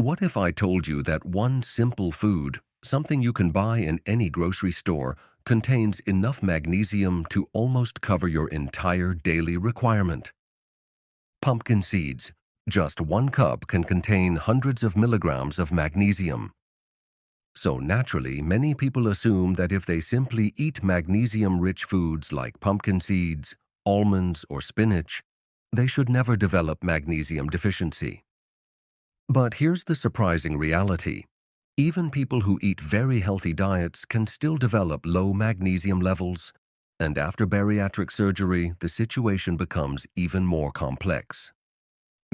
What if I told you that one simple food, something you can buy in any grocery store, contains enough magnesium to almost cover your entire daily requirement? Pumpkin seeds. Just 1 cup can contain hundreds of milligrams of magnesium. So naturally, many people assume that if they simply eat magnesium-rich foods like pumpkin seeds, almonds, or spinach, they should never develop magnesium deficiency. But here's the surprising reality. Even people who eat very healthy diets can still develop low magnesium levels, and after bariatric surgery, the situation becomes even more complex.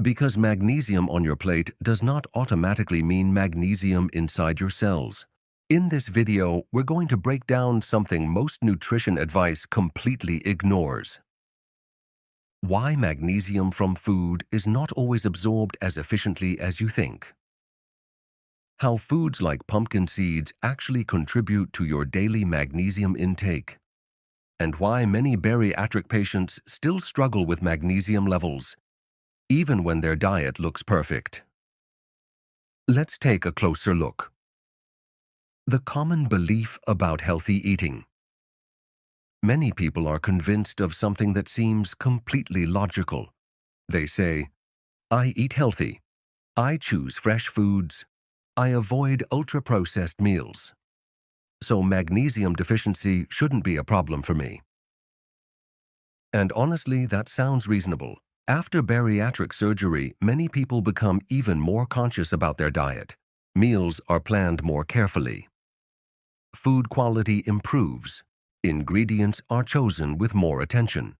Because magnesium on your plate does not automatically mean magnesium inside your cells. In this video, we're going to break down something most nutrition advice completely ignores. Why magnesium from food is not always absorbed as efficiently as you think. How foods like pumpkin seeds actually contribute to your daily magnesium intake. And why many bariatric patients still struggle with magnesium levels, even when their diet looks perfect. Let's take a closer look. The common belief about healthy eating. Many people are convinced of something that seems completely logical. They say, I eat healthy. I choose fresh foods. I avoid ultra-processed meals. So magnesium deficiency shouldn't be a problem for me. And honestly, that sounds reasonable. After bariatric surgery, many people become even more conscious about their diet. Meals are planned more carefully. Food quality improves. Ingredients are chosen with more attention.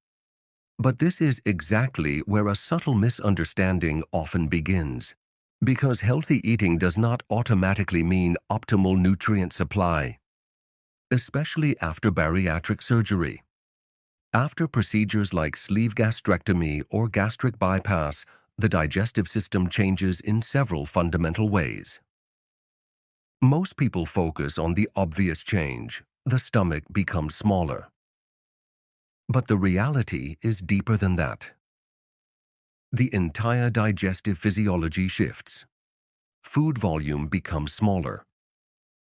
But this is exactly where a subtle misunderstanding often begins. Because healthy eating does not automatically mean optimal nutrient supply, especially after bariatric surgery. After procedures like sleeve gastrectomy or gastric bypass, the digestive system changes in several fundamental ways. Most people focus on the obvious change. The stomach becomes smaller. But the reality is deeper than that. The entire digestive physiology shifts. Food volume becomes smaller.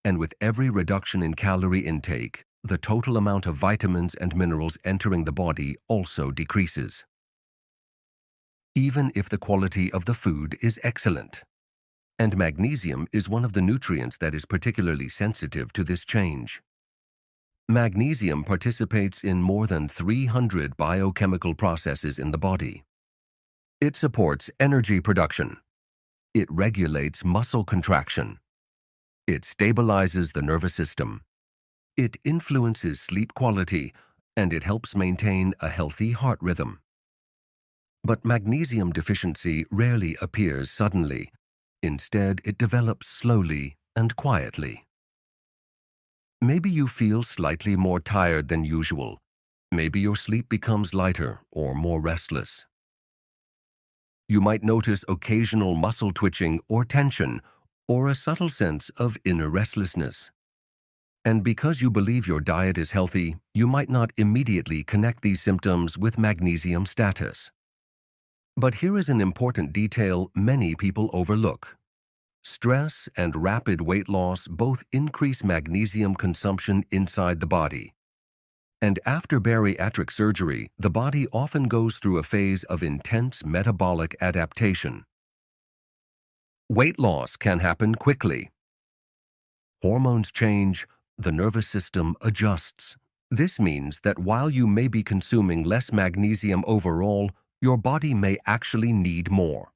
And with every reduction in calorie intake, the total amount of vitamins and minerals entering the body also decreases, even if the quality of the food is excellent. And magnesium is one of the nutrients that is particularly sensitive to this change. Magnesium participates in more than 300 biochemical processes in the body. It supports energy production. It regulates muscle contraction. It stabilizes the nervous system. It influences sleep quality, and it helps maintain a healthy heart rhythm. But magnesium deficiency rarely appears suddenly. Instead, it develops slowly and quietly. Maybe you feel slightly more tired than usual. Maybe your sleep becomes lighter or more restless. You might notice occasional muscle twitching or tension, or a subtle sense of inner restlessness. And because you believe your diet is healthy, you might not immediately connect these symptoms with magnesium status. But here is an important detail many people overlook. Stress and rapid weight loss both increase magnesium consumption inside the body. And after bariatric surgery, the body often goes through a phase of intense metabolic adaptation. Weight loss can happen quickly. Hormones change, the nervous system adjusts. This means that while you may be consuming less magnesium overall, your body may actually need more.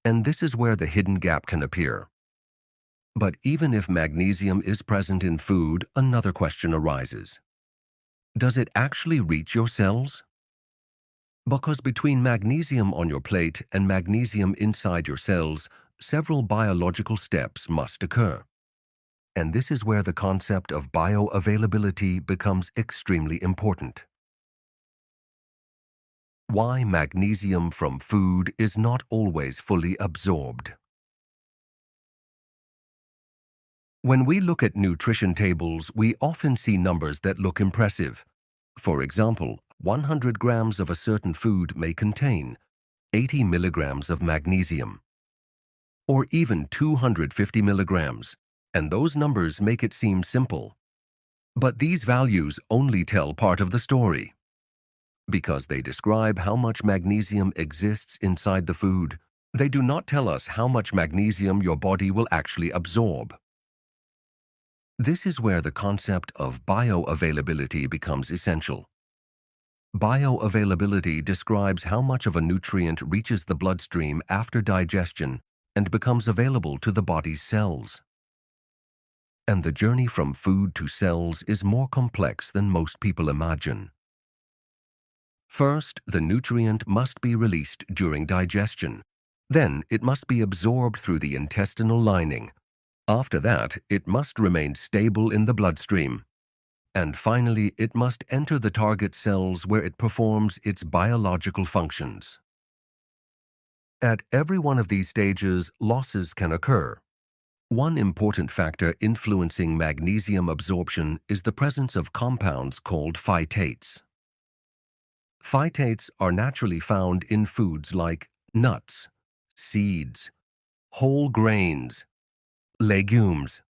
And this is where the hidden gap can appear. But even if magnesium is present in food, another question arises. Does it actually reach your cells? Because between magnesium on your plate and magnesium inside your cells, several biological steps must occur. And this is where the concept of bioavailability becomes extremely important. Why magnesium from food is not always fully absorbed. When we look at nutrition tables, we often see numbers that look impressive. For example, 100 grams of a certain food may contain 80 milligrams of magnesium. or even 250 milligrams, and those numbers make it seem simple. But these values only tell part of the story, because they describe how much magnesium exists inside the food. They do not tell us how much magnesium your body will actually absorb. This is where the concept of bioavailability becomes essential. Bioavailability describes how much of a nutrient reaches the bloodstream after digestion and becomes available to the body's cells. And the journey from food to cells is more complex than most people imagine. First, the nutrient must be released during digestion. Then, it must be absorbed through the intestinal lining. After that, it must remain stable in the bloodstream. And finally, it must enter the target cells where it performs its biological functions. At every one of these stages, losses can occur. One important factor influencing magnesium absorption is the presence of compounds called phytates. Phytates are naturally found in foods like nuts, seeds, whole grains, legumes.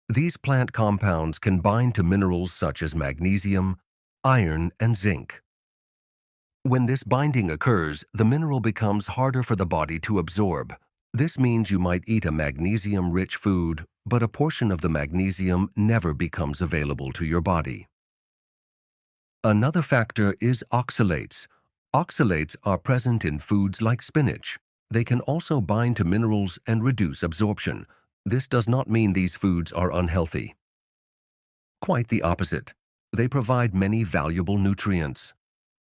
These plant compounds can bind to minerals such as magnesium, iron, and zinc. When this binding occurs, the mineral becomes harder for the body to absorb. This means you might eat a magnesium-rich food, but a portion of the magnesium never becomes available to your body. Another factor is oxalates. Oxalates are present in foods like spinach. They can also bind to minerals and reduce absorption. This does not mean these foods are unhealthy. Quite the opposite. They provide many valuable nutrients.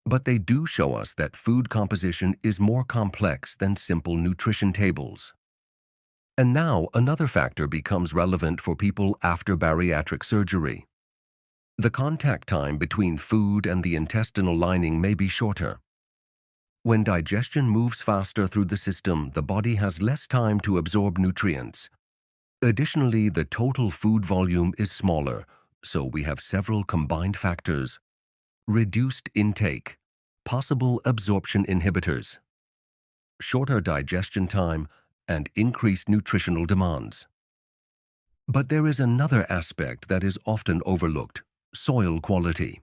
But they do show us that food composition is more complex than simple nutrition tables. And now another factor becomes relevant for people after bariatric surgery. The contact time between food and the intestinal lining may be shorter. When digestion moves faster through the system, the body has less time to absorb nutrients. Additionally, the total food volume is smaller, so we have several combined factors: reduced intake, possible absorption inhibitors, shorter digestion time, and increased nutritional demands. But there is another aspect that is often overlooked: soil quality.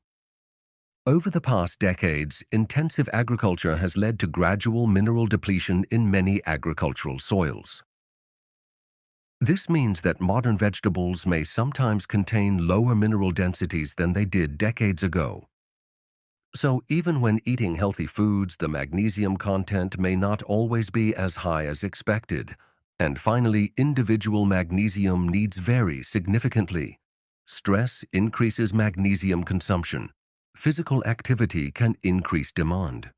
Over the past decades, intensive agriculture has led to gradual mineral depletion in many agricultural soils. This means that modern vegetables may sometimes contain lower mineral densities than they did decades ago. So even when eating healthy foods, the magnesium content may not always be as high as expected. And finally, individual magnesium needs vary significantly. Stress increases magnesium consumption. Physical activity can increase demand.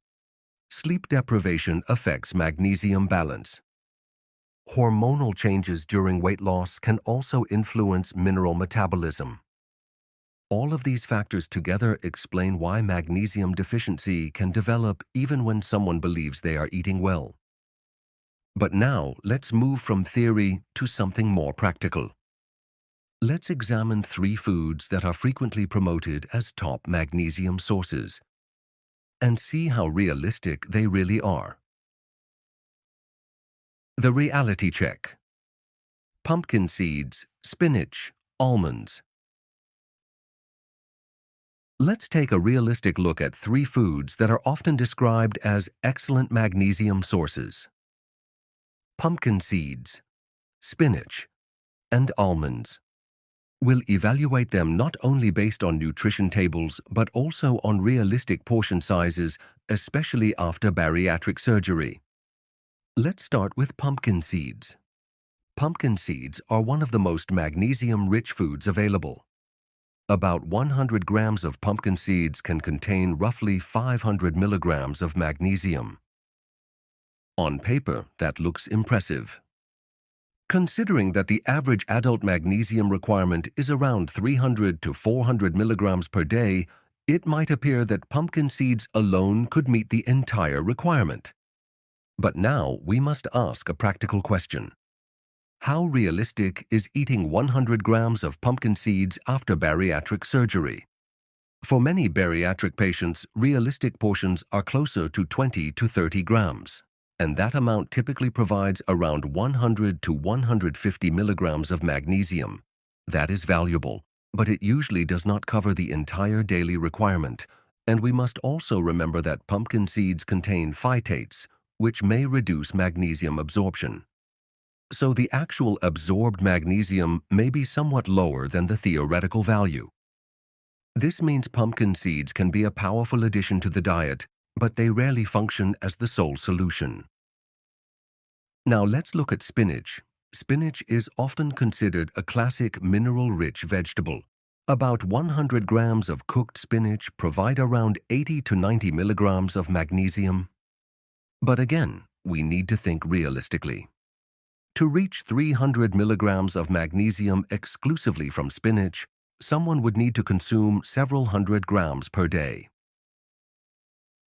Sleep deprivation affects magnesium balance. Hormonal changes during weight loss can also influence mineral metabolism. All of these factors together explain why magnesium deficiency can develop even when someone believes they are eating well. But now, let's move from theory to something more practical. Let's examine 3 foods that are frequently promoted as top magnesium sources and see how realistic they really are. The reality check: pumpkin seeds, spinach, almonds. Let's take a realistic look at 3 foods that are often described as excellent magnesium sources: pumpkin seeds, spinach, and almonds. We'll evaluate them not only based on nutrition tables, but also on realistic portion sizes, especially after bariatric surgery. Let's start with pumpkin seeds. Pumpkin seeds are one of the most magnesium-rich foods available. About 100 grams of pumpkin seeds can contain roughly 500 milligrams of magnesium. On paper, that looks impressive. Considering that the average adult magnesium requirement is around 300 to 400 milligrams per day, it might appear that pumpkin seeds alone could meet the entire requirement. But now we must ask a practical question. How realistic is eating 100 grams of pumpkin seeds after bariatric surgery? For many bariatric patients, realistic portions are closer to 20 to 30 grams. and that amount typically provides around 100 to 150 milligrams of magnesium. That is valuable, but it usually does not cover the entire daily requirement. And we must also remember that pumpkin seeds contain phytates, which may reduce magnesium absorption. So the actual absorbed magnesium may be somewhat lower than the theoretical value. This means pumpkin seeds can be a powerful addition to the diet, but they rarely function as the sole solution. Now let's look at spinach. Spinach is often considered a classic mineral-rich vegetable. About 100 grams of cooked spinach provide around 80 to 90 milligrams of magnesium. But again, we need to think realistically. To reach 300 milligrams of magnesium exclusively from spinach, someone would need to consume several hundred grams per day.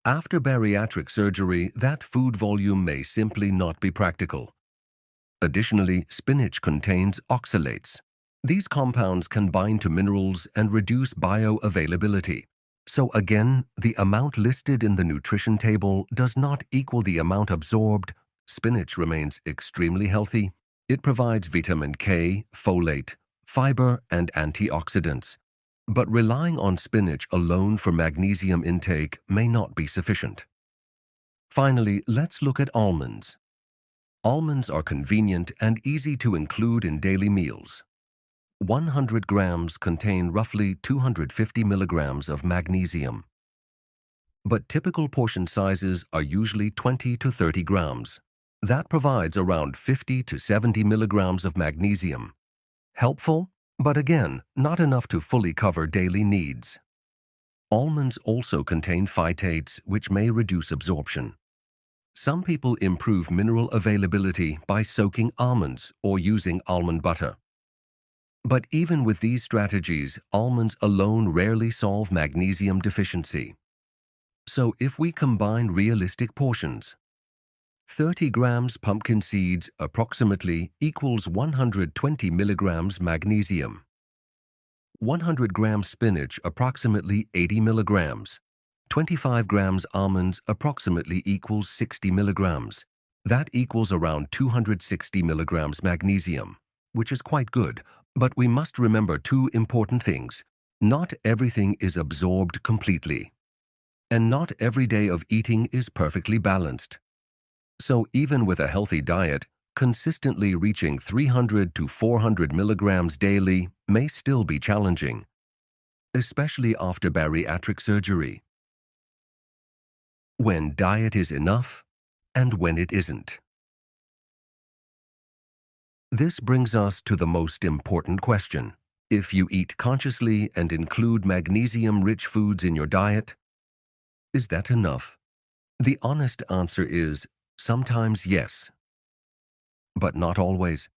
After bariatric surgery, that food volume may simply not be practical. Additionally, spinach contains oxalates. These compounds can bind to minerals and reduce bioavailability. So again, the amount listed in the nutrition table does not equal the amount absorbed. Spinach remains extremely healthy. It provides vitamin K, folate, fiber, and antioxidants. But relying on spinach alone for magnesium intake may not be sufficient. Finally, let's look at almonds. Almonds are convenient and easy to include in daily meals. 100 grams contain roughly 250 milligrams of magnesium. But typical portion sizes are usually 20 to 30 grams. That provides around 50 to 70 milligrams of magnesium. Helpful, but again, not enough to fully cover daily needs. Almonds also contain phytates, which may reduce absorption. Some people improve mineral availability by soaking almonds or using almond butter. But even with these strategies, almonds alone rarely solve magnesium deficiency. So if we combine realistic portions, 30 grams pumpkin seeds approximately equals 120 milligrams magnesium. 100 grams spinach approximately 80 milligrams. 25 grams almonds approximately equals 60 milligrams. That equals around 260 milligrams magnesium, which is quite good. But we must remember two important things. Not everything is absorbed completely. And not every day of eating is perfectly balanced. So even with a healthy diet, consistently reaching 300 to 400 milligrams daily may still be challenging, especially after bariatric surgery. When diet is enough and when it isn't. This brings us to the most important question. If you eat consciously and include magnesium-rich foods in your diet, is that enough? The honest answer is sometimes yes, but not always.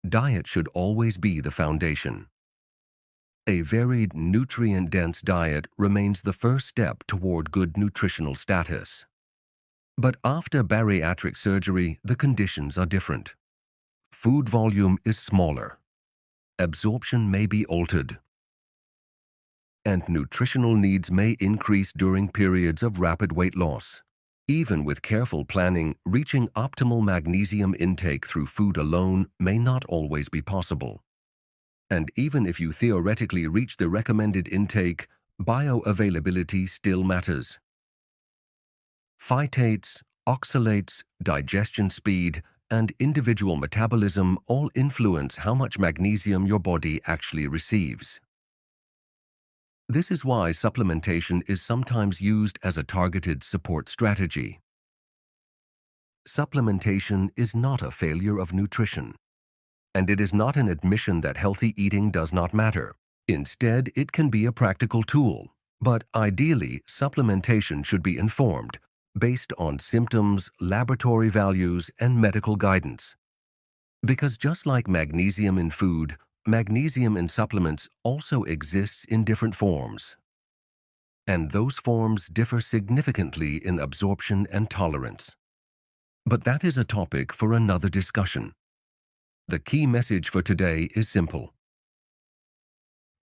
Diet should always be the foundation. A varied, nutrient-dense diet remains the first step toward good nutritional status. But after bariatric surgery, the conditions are different. Food volume is smaller. Absorption may be altered. And nutritional needs may increase during periods of rapid weight loss. Even with careful planning, reaching optimal magnesium intake through food alone may not always be possible. And even if you theoretically reach the recommended intake, bioavailability still matters. Phytates, oxalates, digestion speed, and individual metabolism all influence how much magnesium your body actually receives. This is why supplementation is sometimes used as a targeted support strategy. Supplementation is not a failure of nutrition, and it is not an admission that healthy eating does not matter. Instead, it can be a practical tool, but ideally, supplementation should be informed, based on symptoms, laboratory values, and medical guidance. Because just like magnesium in food, magnesium in supplements also exists in different forms. And those forms differ significantly in absorption and tolerance. But that is a topic for another discussion. The key message for today is simple.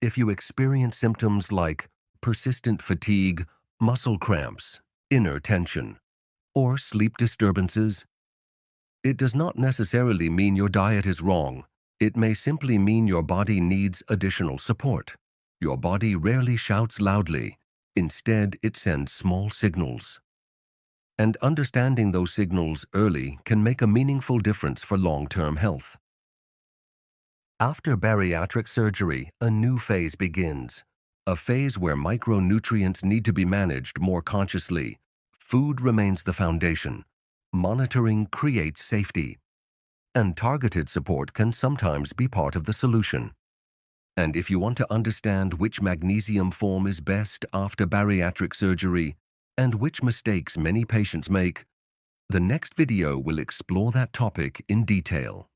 If you experience symptoms like persistent fatigue, muscle cramps, inner tension, or sleep disturbances. It does not necessarily mean your diet is wrong. It may simply mean your body needs additional support. Your body rarely shouts loudly. Instead, it sends small signals. And understanding those signals early can make a meaningful difference for long-term health. After bariatric surgery, a new phase begins. A phase where micronutrients need to be managed more consciously. Food remains the foundation. Monitoring creates safety. And targeted support can sometimes be part of the solution. And if you want to understand which magnesium form is best after bariatric surgery and which mistakes many patients make, the next video will explore that topic in detail.